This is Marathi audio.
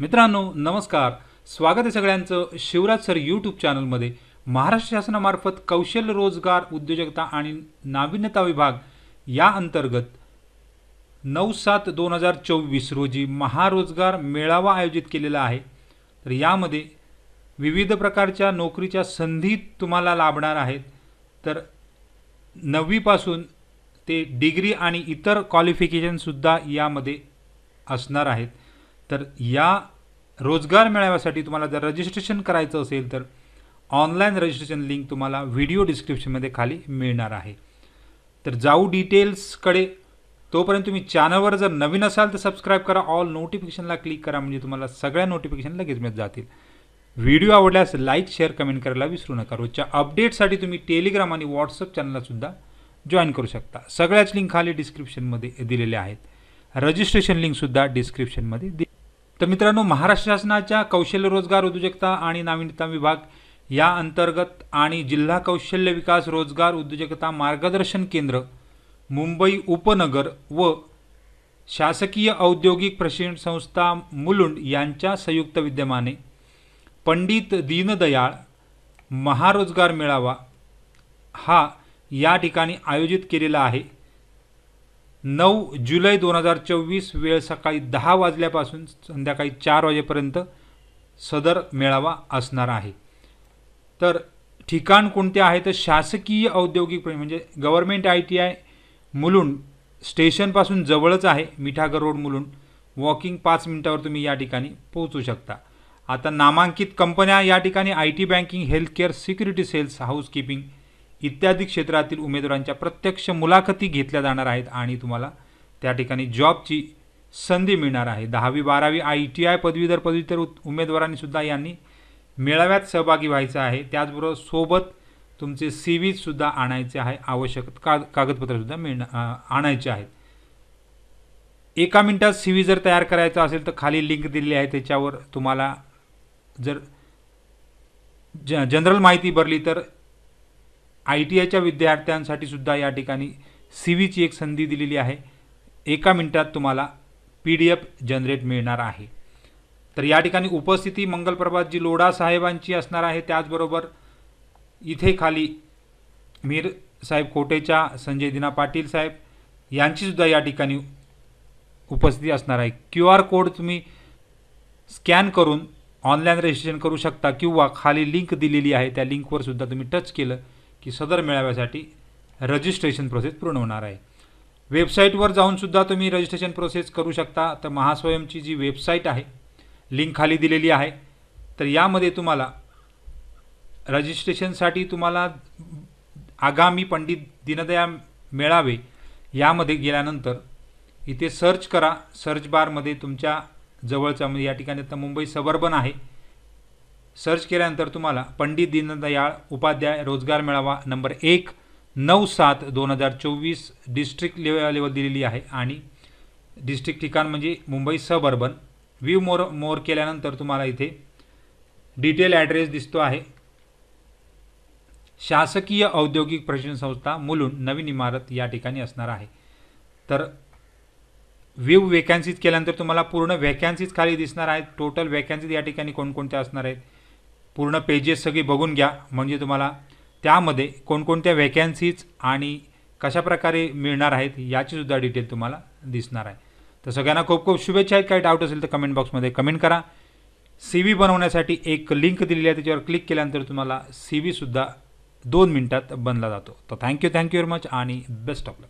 मित्रांनो नमस्कार, स्वागत आहे सगळ्यांचं शिवराज सर यूट्यूब चॅनलमध्ये। महाराष्ट्र शासनामार्फत कौशल्य रोजगार उद्योजकता आणि नाविन्यता विभाग या अंतर्गत 9/7/2024 रोजी महारोजगार मेळावा आयोजित केलेला आहे। तर यामध्ये विविध प्रकारच्या नोकरीच्या संधी तुम्हाला लाभणार आहेत। तर 9वी पासून ते डिग्री आणि इतर क्वालिफिकेशन सुद्धा यामध्ये असणार आहेत। तर या रोजगार मेळाव्यासाठी तुम्हाला जर रजिस्ट्रेशन करायचं असेल तर ऑनलाइन रजिस्ट्रेशन लिंक तुम्हाला व्हिडिओ डिस्क्रिप्शनमध्ये खाली मिळणार आहे। तर जाऊ डिटेल्सकडे। तोपर्यंत तुम्ही चॅनलवर जर नवीन असाल तर सबस्क्राइब करा, ऑल नोटिफिकेशनला क्लिक करा, म्हणजे तुम्हाला सगळ्या नोटिफिकेशन लगेच मिळत जातील। व्हिडिओ आवडल्यास लाईक शेअर कमेंट करायला विसरू नका। रोजच्या अपडेटसाठी तुम्ही टेलिग्राम आणि व्हॉट्सअप चॅनलला सुद्धा जॉईन करू शकता। सगळ्याच लिंक खाली डिस्क्रिप्शनमध्ये दिलेल्या आहेत। रजिस्ट्रेशन लिंक सुद्धा डिस्क्रिप्शनमध्ये तर मित्रांनो, महाराष्ट्र शासनाच्या कौशल्य रोजगार उद्योजकता आणि नाविन्यता विभाग या अंतर्गत आणि जिल्हा कौशल्य विकास रोजगार उद्योजकता मार्गदर्शन केंद्र मुंबई उपनगर व शासकीय औद्योगिक प्रशिक्षण संस्था मुलुंड यांच्या संयुक्त विद्यमाने पंडित दीनदयाळ महारोजगार मेळावा हा या ठिकाणी आयोजित केलेला आहे। 9 जुलै 2024 वेळ सकाळी 10 वाजल्यापासून संध्याकाळी 4 वाजेपर्यंत सदर मेळावा असणार आहे। तर ठिकाण कोणते आहे तर शासकीय औद्योगिक म्हणजे गव्हर्नमेंट ITI मुलुंड स्टेशनपासून जवळच आहे। मिठागर रोड मुलुंड, वॉकिंग 5 मिनिटावर तुम्ही या ठिकाणी पोहोचू शकता। आता नामांकित कंपन्या या ठिकाणी IT banking, healthcare, security sales, housekeeping इत्यादी क्षेत्रातील उमेदवारांच्या प्रत्यक्ष मुलाखती घेतल्या जाणार आहेत आणि तुम्हाला त्या ठिकाणी जॉबची संधी मिळणार आहे। 10वी 12वी ITI पदवीधर उमेदवारांनी सुद्धा यांनी मेळाव्यात सहभागी व्हायचं आहे। त्याचबरोबर सोबत तुमचे CV सुद्धा आणायचे आहे, आवश्यक कागदपत्र सुद्धा आणायचे आहेत। 1 मिनिटात CV जर तयार करायचा असेल तर खाली लिंक दिलेली आहे, त्याच्यावर तुम्हाला जर जनरल माहिती भरली तर ITIच्या विद्यार्थ्यांसाठी सुद्धा या ठिकाणी CVची एक संधी दिलेली आहे। 1 मिनिटात तुम्हाला PDF जनरेट मिळणार आहे। तर या ठिकाणी उपस्थिती मंगलप्रभातजी लोढा साहेबांची असणार आहे। त्याचबरोबर इथे खाली मीर साहेब कोटेचा, संजय दिना पाटील साहेब यांची सुद्धा या ठिकाणी उपस्थिती असणार आहे। QR कोड तुम्ही स्कॅन करून ऑनलाइन रजिस्ट्रेशन करू शकता किंवा खाली लिंक दिलेली आहे त्या लिंकवर सुद्धा तुम्ही टच केलं की सदर मेळाव्यासाठी रजिस्ट्रेशन प्रोसेस पूर्ण होणार आहे। वेबसाईटवर जाऊन सुद्धा तुम्ही रजिस्ट्रेशन प्रोसेस करू शकता। तर महास्वयंची जी वेबसाईट आहे लिंक खाली दिलेली आहे। तर यामध्ये तुम्हाला रजिस्ट्रेशनसाठी तुम्हाला आगामी पंडित दीनदयाळ मेळावे यामध्ये गेल्यानंतर इथे सर्च करा। सर्च बारमध्ये तुमच्या जवळचा म्हणजे या ठिकाणी आता मुंबई सबअर्बन आहे, सर्च केल्यानंतर तुम्हाला पंडित दीनदयाळ उपाध्याय रोजगार मेळावा नंबर 1 9/7/2024 डिस्ट्रिक्ट लेवल दिलेली आहे आणि डिस्ट्रिक्ट ठिकाण म्हणजे मुंबई सबअर्बन। व्ह्यू मोर केल्यानंतर तुम्हाला इथे डिटेल ॲड्रेस दिसतो आहे। शासकीय औद्योगिक प्रशिक्षण संस्था मुलुंड, नवीन इमारत या ठिकाणी असणार आहे। तर व्ह्यू वॅकन्सीज केल्यानंतर तुम्हाला पूर्ण वॅकन्सीज खाली दिसणार आहेत। टोटल वॅकन्सीज या ठिकाणी कोणकोणत्या असणार आहेत पूर्ण पेजेस सगळी बघून घ्या, म्हणजे तुम्हाला त्यामध्ये कोणकोणत्या वॅकन्सीज आणि कशाप्रकारे मिळणार आहेत याची सुद्धा डिटेल तुम्हाला दिसणार आहे। तर सगळ्यांना खूप खूप शुभेच्छा आहेत। काही डाऊट असेल तर कमेंट बॉक्समध्ये कमेंट करा। CV बनवण्यासाठी एक लिंक दिलेली आहे, त्याच्यावर क्लिक केल्यानंतर तुम्हाला CV सुद्धा 2 मिनिटात बनला जातो। तर थँक्यू व्हेरी मच आणि बेस्ट ऑफ लक।